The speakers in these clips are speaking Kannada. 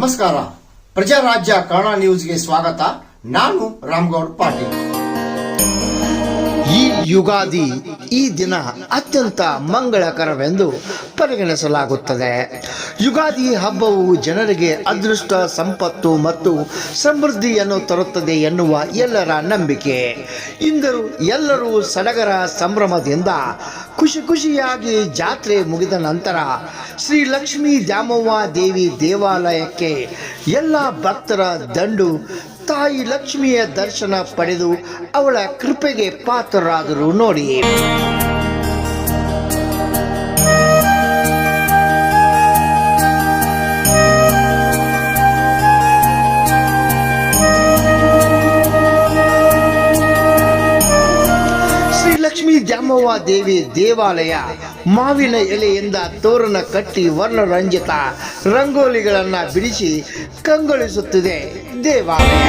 ನಮಸ್ಕಾರ. ಪ್ರಜಾರಾಜ್ಯ ಕನ್ನಡ ನ್ಯೂಸ್ಗೆ ಸ್ವಾಗತ. ನಾನು ರಾಮಗೌಡ ಪಾಟೀಲ್. ಈ ಯುಗಾದಿ ಈ ದಿನ ಅತ್ಯಂತ ಮಂಗಳಕರವೆಂದು ಪರಿಗಣಿಸಲಾಗುತ್ತದೆ. ಯುಗಾದಿ ಹಬ್ಬವು ಜನರಿಗೆ ಅದೃಷ್ಟ, ಸಂಪತ್ತು ಮತ್ತು ಸಮೃದ್ಧಿಯನ್ನು ತರುತ್ತದೆ ಎನ್ನುವ ಎಲ್ಲರ ನಂಬಿಕೆ. ಇಂದು ಎಲ್ಲರೂ ಸಡಗರ ಸಂಭ್ರಮದಿಂದ ಖುಷಿಯಾಗಿ ಜಾತ್ರೆ ಮುಗಿದ ನಂತರ ಶ್ರೀ ಲಕ್ಷ್ಮೀ ದ್ಯಾಮವ್ವ ದೇವಿ ದೇವಾಲಯಕ್ಕೆ ಎಲ್ಲ ಭಕ್ತರ ದಂಡು ತಾಯಿ ಲಕ್ಷ್ಮಿಯ ದರ್ಶನ ಪಡೆದು ಅವಳ ಕೃಪೆಗೆ ಪಾತ್ರರಾದರು ನೋಡಿ. ಲಕ್ಷ್ಮೀ ದ್ಯಾಮವ್ವ ದೇವಿ ದೇವಾಲಯ ಮಾವಿನ ಎಲೆಯಿಂದ ತೋರಣ ಕಟ್ಟಿ ವರ್ಣರಂಜಿತ ರಂಗೋಲಿಗಳನ್ನು ಬಿಡಿಸಿ ಕಂಗೊಳಿಸುತ್ತಿದೆ ದೇವಾಲಯ.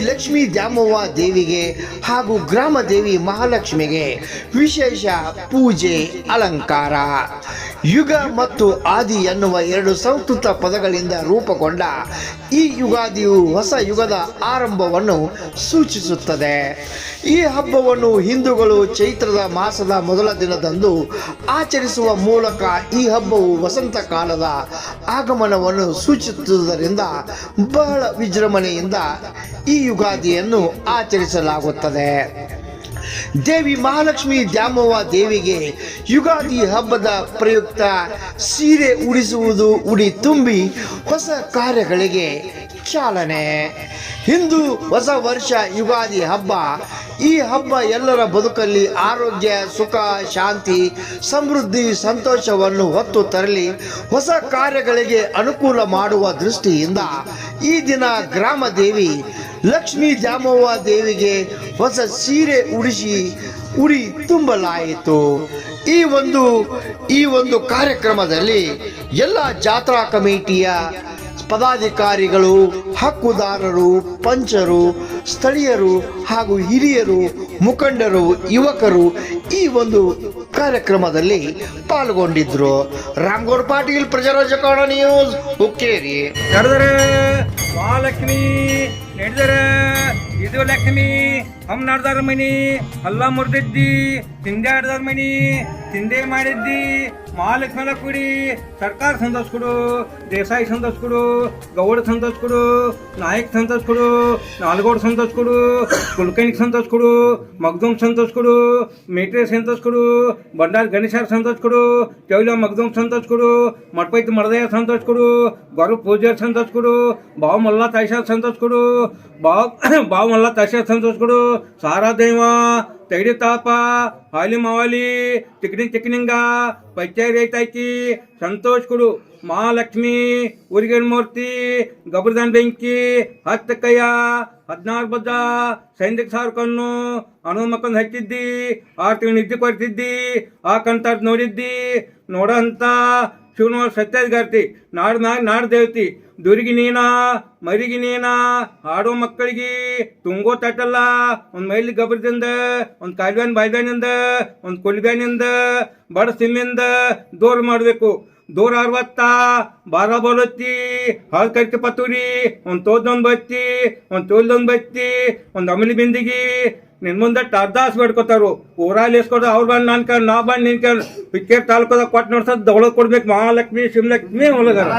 ಲಕ್ಷ್ಮೀ ದ್ಯಾಮವ್ವ ದೇವಿಗೆ ಹಾಗೂ ಗ್ರಾಮ ದೇವಿ ಮಹಾಲಕ್ಷ್ಮಿಗೆ ವಿಶೇಷ ಪೂಜೆ, ಅಲಂಕಾರ. ಯುಗ ಮತ್ತು ಆದಿ ಎನ್ನುವ ಎರಡು ಸಂಸ್ಕೃತ ಪದಗಳಿಂದ ರೂಪುಗೊಂಡ ಈ ಯುಗಾದಿಯು ಹೊಸ ಯುಗದ ಆರಂಭವನ್ನು ಸೂಚಿಸುತ್ತದೆ. ಈ ಹಬ್ಬವನ್ನು ಹಿಂದೂಗಳು ಚೈತ್ರದ ಮಾಸದ ಮೊದಲ ದಿನದಂದು ಆಚರಿಸುವ ಮೂಲಕ ಈ ಹಬ್ಬವು ವಸಂತ ಕಾಲದ ಆಗಮನವನ್ನು ಸೂಚಿಸುವುದರಿಂದ ಬಹಳ ವಿಜೃಂಭಣೆಯಿಂದ ಈ ಯುಗಾದಿಯನ್ನು ಆಚರಿಸಲಾಗುತ್ತದೆ. ದೇವಿ ಮಹಾಲಕ್ಷ್ಮಿ ದ್ಯಾಮವ್ವ ದೇವಿಗೆ ಯುಗಾದಿ ಹಬ್ಬದ ಪ್ರಯುಕ್ತ ಸೀರೆ ಉಡಿಸುವುದು, ಉಡಿ ತುಂಬಿ ಹೊಸ ಕಾರ್ಯಗಳಿಗೆ ಚಾಲನೆ. ಹಿಂದೂ ಹೊಸ ವರ್ಷ ಯುಗಾದಿ ಹಬ್ಬ. ಈ ಹಬ್ಬ ಎಲ್ಲರ ಬದುಕಲ್ಲಿ ಆರೋಗ್ಯ, ಸುಖ, ಶಾಂತಿ, ಸಮೃದ್ಧಿ, ಸಂತೋಷವನ್ನು ಹೊತ್ತು ತರಲಿ ಹೊಸ ಕಾರ್ಯಗಳಿಗೆ ಅನುಕೂಲ ಮಾಡುವ ದೃಷ್ಟಿಯಿಂದ ಈ ದಿನ ಗ್ರಾಮ ದೇವಿ ಲಕ್ಷ್ಮೀ ದ್ಯಾಮವ್ವ ದೇವಿಗೆ ಹೊಸ ಸೀರೆ ಉಡಿ ತುಂಬಲಾಯಿತು. ಈ ಒಂದು ಕಾರ್ಯಕ್ರಮದಲ್ಲಿ ಎಲ್ಲ ಜಾತ್ರಾ ಕಮಿಟಿಯ ಪದಾಧಿಕಾರಿಗಳು, ಹಕ್ಕುದಾರರು, ಪಂಚರು, ಸ್ಥಳೀಯರು ಹಾಗೂ ಹಿರಿಯರು, ಮುಖಂಡರು, ಯುವಕರು ಈ ಒಂದು ಕಾರ್ಯಕ್ರಮದಲ್ಲಿ ಪಾಲ್ಗೊಂಡಿದ್ರು. ರಾಮಗೌಡ ಪಾಟೀಲ್, ಪ್ರಜಾರಾಜ್ಯ ಕನ್ನಡ ನ್ಯೂಸ್, ಹುಕ್ಕೇರಿ. ಮಹಾಲಕ್ಷ್ಮಿ ನಡೆದರೆ ಇದು ಲಕ್ಷ್ಮಿ ಹಮ್ ನಡ್ದಾರ ಮನಿ ಅಲ್ಲ ಮುರಿದಿದ್ದಿ, ತಿಂದೆ ಆಡ್ದಾರ ಮನಿ ತಿಂದೆ ಮಾಡಿದ್ದಿ. ಮಹಾಲಕ್ಷ್ಮಿ ಕೊಡಿ, ಸರ್ಕಾರ ಸಂತೋಷ ಕೊಡು, ದೇಸಾಯಿ ಸಂತೋಷ ಕೊಡು, ಗೌಡ ಸಂತೋಷ ಕೊಡು, ನಾಯಕ್ ಸಂತೋಷ ಕೊಡು, ನಾಲ್ಗೌಡ ಸಂತೋಷ ಕೊಡು, ಕುಲಕರ್ಣಿಗೆ ಸಂತೋಷ ಕೊಡು, ಮಗ್ದೂಮ್ ಸಂತೋಷ ಕೊಡು, ಮೇಟ್ರೆ ಸಂತೋಷ ಕೊಡು, ಬಂಡಾರ್ ಗಣೇಶರ ಸಂತೋಷ ಕೊಡು, ಚೌಲ ಮಗ್ದೂಮ್ ಸಂತೋಷ ಕೊಡು, ಮಟ್ಪೈತ್ ಮರದಯ್ಯ ಸಂತೋಷ ಕೊಡು, ಗೌರವ್ ಪೂಜಾರ್ ಸಂತೋಷ ಕೊಡು, ಬಾವು ಮಲ್ಲಾ ತಾಯಿಶಾರ್ ಸಂತೋಷ ಕೊಡು, ಬಾವು ಮಲ್ಲಾ ತಾಯಿಶಾರ್ ಸಂತೋಷ ಕೊಡು, ಸಾರಾ ದೇವ ತೈಡಿ ತಾಪ ಹಾಲಿ ಮಾವಾಲಿ ಚಿಕ್ನಿಂಗ ಪಂಚಾಯತ್ ರೈತಾಕಿ ಸಂತೋಷ ಕೊಡು. ಮಹಾಲಕ್ಷ್ಮಿ ಊರಿಗೇನ್ ಮೂರ್ತಿ ಗಬ್ರದಾನ್ ಬೆಂಕಿ 10 ಕೈಯ 16 ಬದ್ದ ಸೈನಿಕ ಸಾವಿರ ಕಣ್ಣು ಅಣು ಮಕ್ಕಂದು ಹಚ್ಚಿದ್ದಿ, 6 ತಿಂಗಳು ನಿದ್ದೆ ಕೊಡ್ತಿದ್ದಿ, ಆ ಕಂತ ನೋಡಿದ್ದಿ. ನೋಡಂತ ಶಿವನ ಸತ್ಯಗಾರ್ತಿ ನಾಡ್ ದೇವತಿ ದುರ್ಗಿ ನೀನ ಮರಿಗೆ ನೀನ ಹಾಡೋ ಮಕ್ಕಳಿಗೆ ತುಂಗೋ ತಟ್ಟಲ್ಲ. ಒಂದು ಮೈಲಿ ಗಬ್ರದಿಂದ, ಒಂದು ಕಾಲ್ಬ್ಯಾನ್ ಬಾಯ್ಬ್ಯಾನಿಂದ, ಒಂದು ಕೊಲ್ಬ್ಯಾನಿಂದ, ಬಡ ಸಿಮ್ಮಿಂದ ದೂರ ಮಾಡಬೇಕು. ದೂರ 60 12 ಬರುತ್ತಿ ಹಾಲು ಕರ್ಕೆ ಪತ್ತೂರಿ, ಒಂದು ತೋದೊಂದು ಬತ್ತಿ, ಒಂದು ತೋಲ್ದೊಂದು ಬತ್ತಿ, ಒಂದು ಅಮಲಿ ಬಿಂದಿಗಿ ನಿನ್ ಮುಂದೆ ಅರ್ಧಾಸ್ ಬೇಡ್ಕೋತಾರು. ಊರಲ್ಲಿ ಎಸ್ಕೊಡ ಅವ್ರು ಬಂದು ನಾ ಬಂದು ನಿನ್ಕೊಂಡು ಪಿಕ್ಕೇರ್ ತಾಲೂಕದಾಗ ಕೊಟ್ಟು ನೋಡ್ಸೋದು ದೌಳ ಕೊಡ್ಬೇಕು. ಮಹಾಲಕ್ಷ್ಮಿ ಶಿವಲಕ್ಷ್ಮಿ ಒಳಗಾರ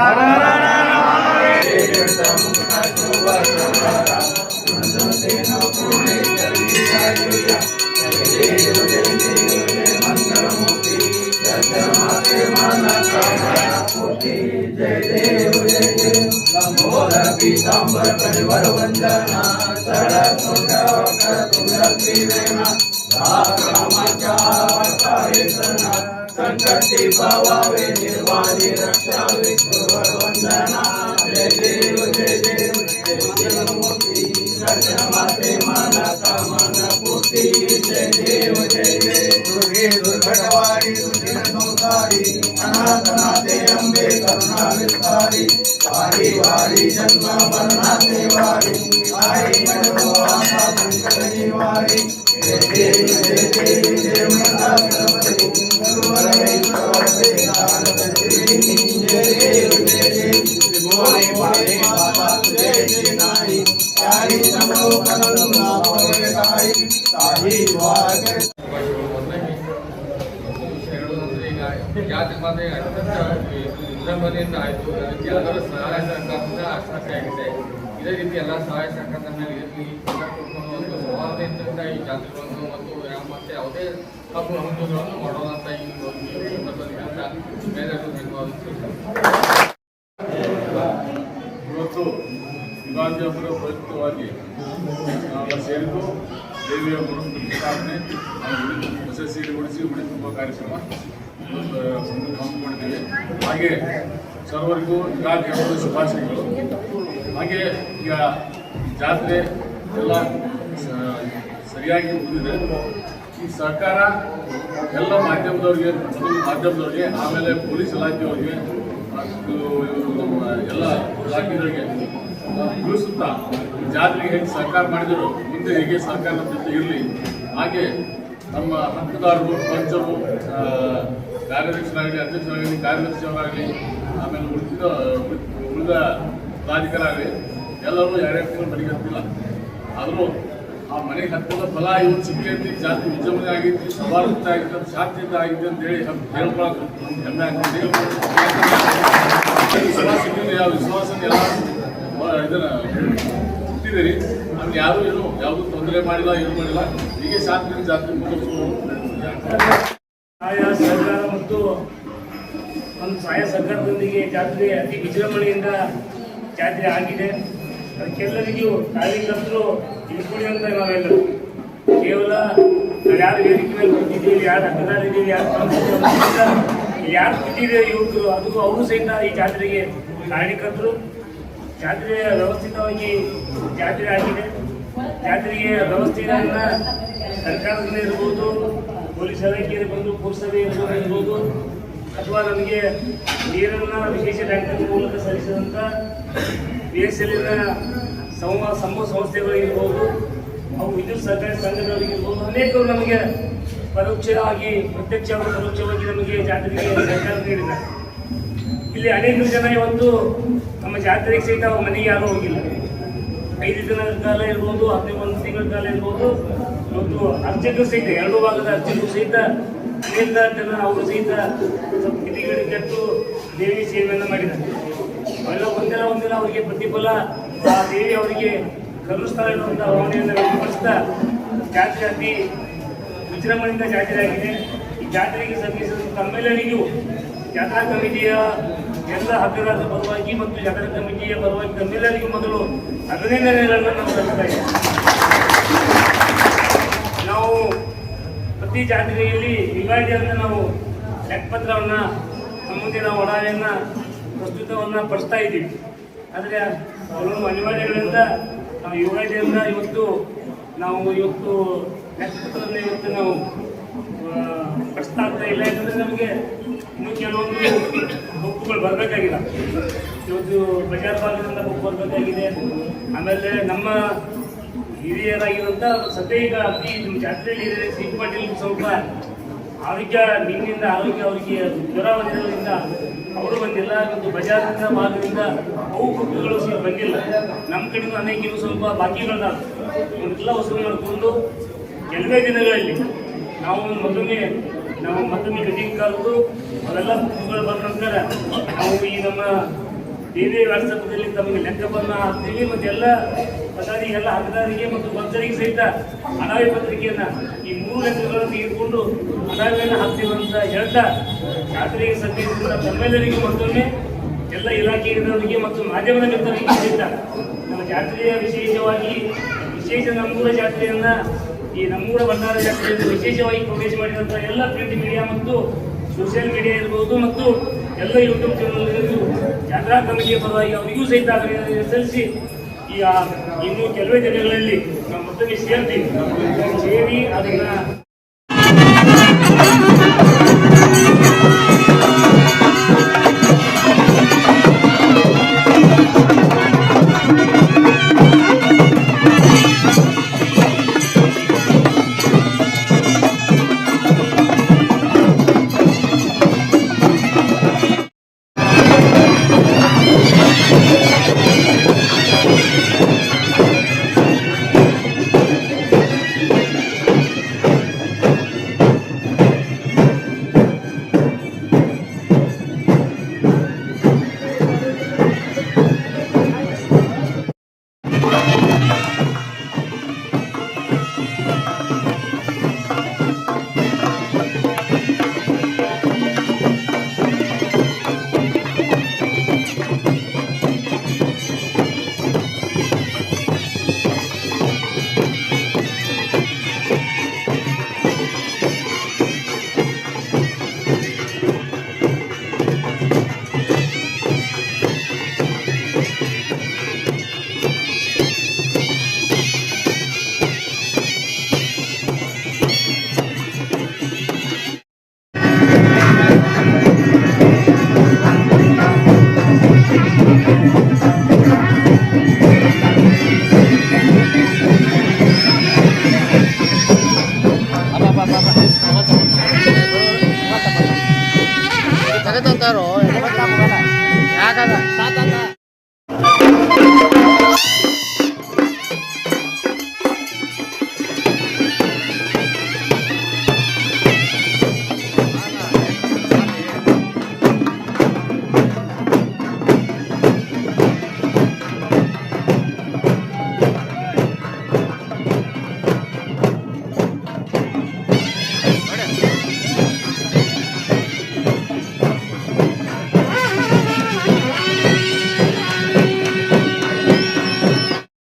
पीतांबर परिवर वंदना सरल सुंदर तुलसी वेना रामाचार संकटि भवावे निर्वाणी रक्षा विष्णुवरवंदना जय देव जय देव जय मूर्ति दर्शन माते मन कामन पूर्ति जय देव जय देव दुर्गे दुर्घटवारी दुर्दिन संसारी अनाथनाथे अम्बे करुणा विस्तारी वारी वारी जन्म मरणाते वारी आई मनो आशा संकट निवारी जय देव जय देव जय माता गणपति गुरुवरे प्रवते दानपति जय देव जय देव बोले बोले माता जय जय नाई यारी नमो करुणा नामोरे ताई ताही द्वार ಜಾತಿ ಮಾತೆ ಅತ್ಯಂತ ವಿಜೃಂಭಣೆಯಿಂದ ಆಯಿತು. ಅದಕ್ಕೆ ಎಲ್ಲರ ಸಹಾಯ ಸಹಕಾರದಿಂದ ಆಶ್ವಾಸನೆ ಆಗಿದೆ. ಇದೇ ರೀತಿ ಎಲ್ಲ ಸಹಾಯ ಸಹಕಾರ ಮೇಲೆ ಇರಲಿ, ಒಂದು ಸೌಹಾರ್ದತೆಯಿಂದ ಈ ಜಾತ್ರೆಗಳನ್ನು ಮತ್ತು ಮತ್ತೆ ಯಾವುದೇ ಹಬ್ಬ ಹಬ್ಬಗಳನ್ನು ಮಾಡೋಣ ಅಂತ ಈ ಸಂದರ್ಭದಲ್ಲಿ ಬೇರೆಯವರು ಇವತ್ತು ಯುಗಾದಿ ಹಬ್ಬದ ಪ್ರಯುಕ್ತವಾಗಿ ನಾವು ಸೇರಿದ್ದು ದೇವಿಯ ಪ್ರತಿಷ್ಠಾಪನೆ ಹೊಸ ಸೀರೆ ಉಡಿಸಿ ಉಡಿ ತುಂಬ ಕಾರ್ಯಕ್ರಮ ಹಮ್ಮಿಕೊಂಡಿದ್ದೇವೆ. ಹಾಗೆ ಸರ್ವರಿಗೂ ಯುಗಾದಿ ಹಬ್ಬದ ಶುಭಾಶಯಗಳು. ಹಾಗೆ ಈಗ ಜಾತ್ರೆ ಎಲ್ಲ ಸರಿಯಾಗಿ ಮುಗಿದಿದೆ. ಈ ಸರ್ಕಾರ ಎಲ್ಲ ಮಾಧ್ಯಮದವ್ರಿಗೆ ಆಮೇಲೆ ಪೊಲೀಸ್ ಇಲಾಖೆಯವರಿಗೆ ಎಲ್ಲ ಇಲಾಖೆಗಳಿಗೆ ತಿಳಿಸುತ್ತಾ ಜಾತ್ರೆಗೆ ಹೇಗೆ ಸಹಕಾರ ಮಾಡಿದರು ಮುಂದೆ ಹೇಗೆ ಸರ್ಕಾರದ ಜೊತೆ ಇರಲಿ. ಹಾಗೆ ನಮ್ಮ ಹಕ್ಕುದಾರರು ಪಂಚರು ಕಾರ್ಯದರ್ಶರಾಗಲಿ ಅಧ್ಯಕ್ಷರಾಗಲಿ ಕಾರ್ಯದರ್ಶಿಯವರಾಗಲಿ ಆಮೇಲೆ ಉಳಿದ ಪದಾಧಿಕಾರಾಗಲಿ ಎಲ್ಲರೂ ಯಾರ್ಯಾರು ತಿಂಗಳು ಮನೆಗೆ ಹತ್ತಿಲ್ಲ. ಆದರೂ ಆ ಮನೆಗೆ ಹತ್ತದ ಫಲ ಇವತ್ತು ಸಿಕ್ಕೈತಿ. ಜಾತಿ ವಿಜೃಂಭಣೆ ಆಗೈತಿ, ಸವಾಲುತ್ತ ಆಗಿತ್ತು, ಶಾಂತಿಯುತ ಆಗಿದೆ ಅಂತ ಹೇಳಿ ಹೇಳ್ಕೊಳಕ್ಕೆ ಹೆಮ್ಮೆ ಆಗ್ತದೆ. ವಿಶ್ವಾಸ ವಿಶ್ವಾಸನ ಎಲ್ಲ ಇದನ್ನ ಹುಟ್ಟಿದಿರಿ. ನಮ್ಗೆ ಯಾರು ಏನು ಯಾವುದೂ ತೊಂದರೆ ಮಾಡಿಲ್ಲ, ಏನು ಮಾಡಿಲ್ಲ. ಹೀಗೆ ಶಾಂತಿ ಜಾತ್ರೆ ಮುಂದುವರಿಸ್ಕೊಂಡು ಸಹಾಯ ಸಹಕಾರ ಮತ್ತು ಒಂದು ಸಹಾಯ ಸಹಕಾರದೊಂದಿಗೆ ಜಾತ್ರೆ ಅತಿ ವಿಜೃಂಭಣೆಯಿಂದ ಜಾತ್ರೆ ಆಗಿದೆ. ಅದಕ್ಕೆಲ್ಲರಿಗೂ ಕಾರ್ಯಕರ್ತರು ಇನ್ಕೂಡಿ ಅಂತ ನಾವೆಲ್ಲರೂ ಕೇವಲ ಯಾರು ವೇದಿಕೆ ಮೇಲೆ ಕೂತಿದ್ದೀವಿ, ಯಾರು ಹಕ್ಕದಾರಿದ್ದೀವಿ, ಯಾರು ಯಾರು ಕೂತಿದ್ದೀವಿ ಯುವಕರು, ಅದಕ್ಕೂ ಅವರು ಸಹಿತ ಈ ಜಾತ್ರೆಗೆ ಕಾರ್ಯಕರ್ತರು. ಜಾತ್ರೆಯ ವ್ಯವಸ್ಥಿತವಾಗಿ ಜಾತ್ರೆ ಆಗಿದೆ. ಜಾತ್ರೆಗೆ ವ್ಯವಸ್ಥೆಗಳನ್ನ ಸರ್ಕಾರದಿಂದ ಇರ್ಬೋದು, ಪೊಲೀಸ್ ಇಲಾಖೆಯಲ್ಲಿ ಬಂದು ಪುರಸಭೆ ಇರ್ಬೋದು, ಅಥವಾ ನಮಗೆ ನೀರನ್ನು ವಿಶೇಷ ಟ್ಯಾಂಕರ್ ಮೂಲಕ ಸಲ್ಲಿಸಿದಂಥ BSLನ ಸಮೂಹ ಸಂಸ್ಥೆಗಳು ಇರ್ಬೋದು, ಅವು ವಿದ್ಯುತ್ ಸಹಕಾರಿ ಸಂಘದವರಿಗಿರ್ಬೋದು, ಅನೇಕರು ನಮಗೆ ಪರೋಕ್ಷವಾಗಿ ಪ್ರತ್ಯಕ್ಷವಾಗಿ ಪರೋಕ್ಷವಾಗಿ ನಮಗೆ ಜಾತ್ರೆಗೆ ಸಹಕಾರ ನೀಡಿದ್ದಾರೆ. ಇಲ್ಲಿ ಅನೇಕ ಜನ ಇವತ್ತು ನಮ್ಮ ಜಾತ್ರೆಗೆ ಸಹಿತ ಅವ್ರ ಮನೆಗೆ ಯಾರೂ ಹೋಗಿಲ್ಲ. 5 ದಿನದ ಕಾಲ ಇರ್ಬೋದು, 11 ತಿಂಗಳ ಕಾಲ ಇರ್ಬೋದು. ಇವತ್ತು ಅರ್ಚಕರು ಸಹಿತ 2 ಭಾಗದ ಅರ್ಚಕರು ಸಹಿತ ಅನೇಕ ಜನ ಅವರು ಸಹಿತ ಸ್ವಲ್ಪ ಕಿಡಿಗೇಡಿ ಕೆಟ್ಟು ದೇವಿ ಸೇವೆಯನ್ನು ಮಾಡಿದ್ದಾರೆ. ಅವೆಲ್ಲ ಒಂದಿನ ಅವರಿಗೆ ಪ್ರತಿಫಲ ಆ ದೇವಿ ಅವರಿಗೆ ಕರುಣಿಸ್ತಾರೆ ಅನ್ನುವಂಥ ಭಾವನೆಯನ್ನು ವ್ಯಕ್ತಪಡಿಸ್ತಾ ಜಾತ್ರೆ ಅತಿ ವಿಜೃಂಭಣೆಯಿಂದ ಜಾತ್ರೆ ಆಗಿದೆ. ಈ ಜಾತ್ರೆಗೆ ಸಲ್ಲಿಸಿದ ತಮ್ಮೆಲ್ಲರಿಗೂ ಜಾತ್ರಾ ಕಮಿಟಿಯ ಎಲ್ಲ ಹಕ್ಕದಾರರ ಪರವಾಗಿ ಮತ್ತು ಜಾತ್ರಾ ಕಮಿಟಿಯ ಪರವಾಗಿ ತಮ್ಮೆಲ್ಲರಿಗೂ ಮೊದಲು ಅಭಿನಂದನೆಗಳನ್ನು ನಾವು ಸಲ್ಲಿಸ್ತಾ ಇದ್ದೇವೆ. ನಾವು ಪ್ರತಿ ಜಾತ್ರೆಯಲ್ಲಿ ಯುಗಾದಿ ಅಂತ ನಾವು ಲೆಕ್ಕಪತ್ರವನ್ನು ಮುಂದಿನ ಒಡವೆಯನ್ನು ಪ್ರಸ್ತುತವನ್ನು ಪಡಿಸ್ತಾ ಇದ್ದೀವಿ. ಆದರೆ ಕೆಲವೊಂದು ಅನಿವಾರ್ಯಗಳಿಂದ ನಾವು ಯುಗಾದಿಯಿಂದ ಇವತ್ತು ಲೆಕ್ಕಪತ್ರವನ್ನು ಇವತ್ತು ನಾವು ಪಡಿಸ್ತಾ ಆಗ್ತಾ ಇಲ್ಲ. ಯಾಕಂದರೆ ನಮಗೆ ಇನ್ನೂ ಕೆಲವೊಂದು ಬುಕ್ಗಳು ಬರಬೇಕಾಗಿಲ್ಲ. ಇವತ್ತು ಬಜಾರ್ ಭಾಗದಿಂದ ಬುಕ್ ಬರಬೇಕಾಗಿದೆ. ಆಮೇಲೆ ನಮ್ಮ ಹಿರಿಯರಾಗಿರುವಂಥ ಸದ್ಯ ಈಗ ಅತಿ ಜಾತ್ರೆಯಲ್ಲಿ ಸಿ ಪಾಟೀಲ್ ಸ್ವಲ್ಪ ನಿನ್ನಿಂದ ಆರೋಗ್ಯ ಅವರಿಗೆ ಜ್ವರ ಬಂದಿರೋದ್ರಿಂದ ಅವರು ಬಂದಿಲ್ಲ. ಮತ್ತು ಬಜಾರ್ನಿಂದ ಭಾಗದಿಂದ ಅವು ಬುಕ್ಗಳು ಬಂದಿಲ್ಲ. ನಮ್ಮ ಕಡೆಯಿಂದ ಅನೇಕ ಸ್ವಲ್ಪ ಬಾಕಿಗಳನ್ನ ಎಲ್ಲ ವಸೂಲು ಮಾಡಿಕೊಂಡು ಕೆಲವೇ ದಿನಗಳಲ್ಲಿ ನಾವು ಮತ್ತೊಮ್ಮೆ ಮೀಟಿಂಗ್ ಕರೆದು ಅವೆಲ್ಲ ಬುಕ್ಗಳು ಬಂದ ನಂತರ ನಾವು ಈ ನಮ್ಮ ಬೇರೆ ವಾಟ್ಸಪ್ದಲ್ಲಿ ತಮಗೆ ಲೆಕ್ಕವನ್ನು ಹಾಕ್ತೀವಿ. ಮತ್ತು ಎಲ್ಲ ಪದಾಧಿಗೆ ಎಲ್ಲ ಹಕ್ಕದಾರಿಗೆ ಮತ್ತು ಭಕ್ತರಿಗೆ ಸಹಿತ ಅನಾವಿ ಪತ್ರಿಕೆಯನ್ನು ಈ 3 ಲೆಕ್ಕಗಳನ್ನು ತೆಗೆದುಕೊಂಡು ಅನಾವಿಯನ್ನು ಹಾಕ್ತೀವಿ ಅಂತ ಹೇಳ್ತಾ ಜಾತ್ರೆಗೆ ಸಲ್ಲಿಸಿದ ತಮ್ಮೆಲ್ಲರಿಗೂ ಮತ್ತೊಮ್ಮೆ ಎಲ್ಲ ಇಲಾಖೆಯವರಿಗೆ ಮತ್ತು ಮಾಧ್ಯಮದ ಮಿತ್ರರಿಗೆ ಸಹಿತ ನಮ್ಮ ಜಾತ್ರೆಯ ವಿಶೇಷ ನಮ್ಮೂರ ಜಾತ್ರೆಯನ್ನು ಈ ನಮ್ಮೂರ ಭಂಡಾರ ಜಾತ್ರೆಯನ್ನು ವಿಶೇಷವಾಗಿ ಪ್ರವೇಶ ಮಾಡಿದಂಥ ಎಲ್ಲ ಪ್ರಿಂಟ್ ಮೀಡಿಯಾ ಮತ್ತು ಸೋಷಿಯಲ್ ಮೀಡಿಯಾ ಇರ್ಬೋದು ಮತ್ತು ಎಲ್ಲ ಯೂಟ್ಯೂಬ್ ಚಾನಲ್ ಜಾತ್ರಾ ಕಮಿಟಿಯ ಪರವಾಗಿ ಅವರಿಗೂ ಸಹಿತ ಅಭಿನಂದನೆ ಸಲ್ಲಿಸಿ ಈಗ ಇನ್ನು ಕೆಲವೇ ದಿನಗಳಲ್ಲಿ ನಾವು ಮತ್ತೊಮ್ಮೆ ಸೇರಿ ಅದನ್ನ